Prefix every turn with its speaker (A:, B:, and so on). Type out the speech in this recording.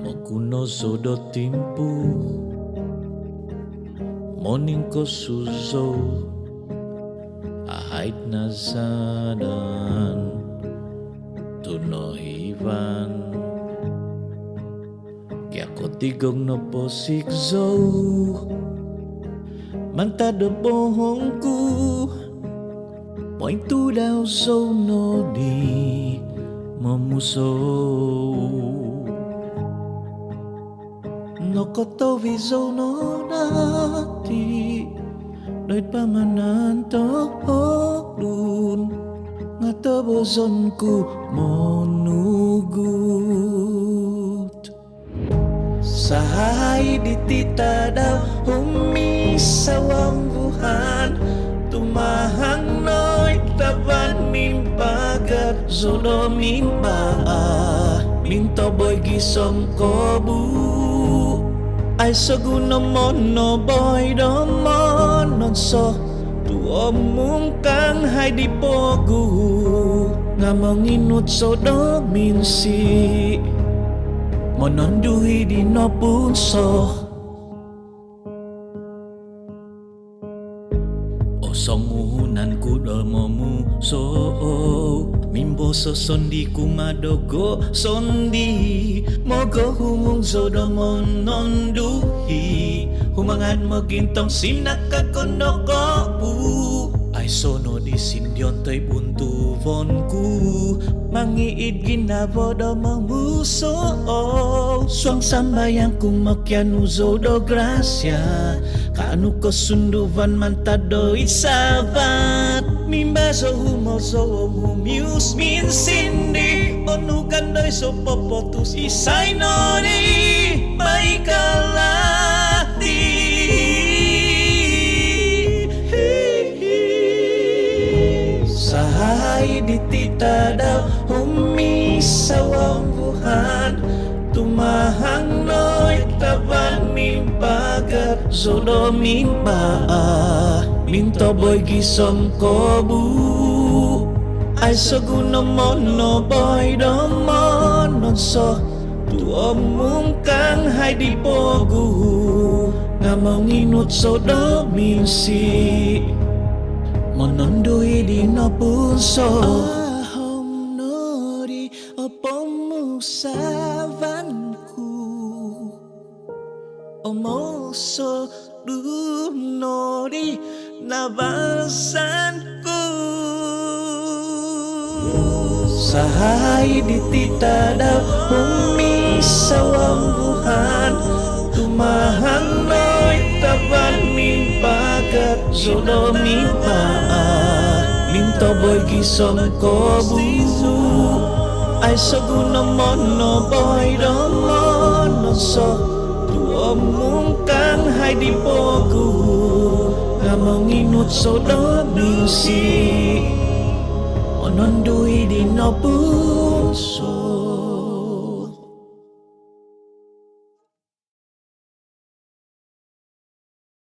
A: Mokuno sodo timpu Morning ko suzo Ahait na sadan Tuno hivan Kaya ko tigog no posik zo Manta do bohong ku Point tu daw zo no di Mamuso No koto vizo no nati Doit pamanan to dun Ngata bozon ku monugut Sahay di tita daw humisawang buhan Tumahang noy taban mimpagat Zolo mimba Minto boy gisom kobu Ay seguno mono boy do monon so Tuo mungkang hai di pogu Ngamonginut so do minsi Monon duhi di no punso Osong uhunan ku dolmomu so Mimbo so sondi kumadogo sondi Mogo humung zodo monon duhi Humangan mo gintong sinakakonogo pu Ay sono di sindyon to'y buntu vonku Mangiid ginabodo mamuso Suang sambayang kumakyan uzodo gracia Kanu ko sunduvan mantado isabat Mimba so humo so humius min sindi Onukan doy so popotus isay noni Maikalati Sahay di tita daw humisawang buhan Tumahang noy taban mimpagat Zodo mimpa Minto boy gisom kobu Ay seguno mono boy do monon so Tuo mungkang hai di pogu Ngamonginut so do minsi Monon dui di no punso Ahom nori opomu savanku Omoso nori nabasanku Sahay di tita daw humisawang buhan Tumahang noy taban mimpagat Zodo mimpa Minto boy gisom kobu Ay seguno mono boy do monon so Tuo mungkang hai di pogu Ngamonginut so do minsi Monon dui di no punso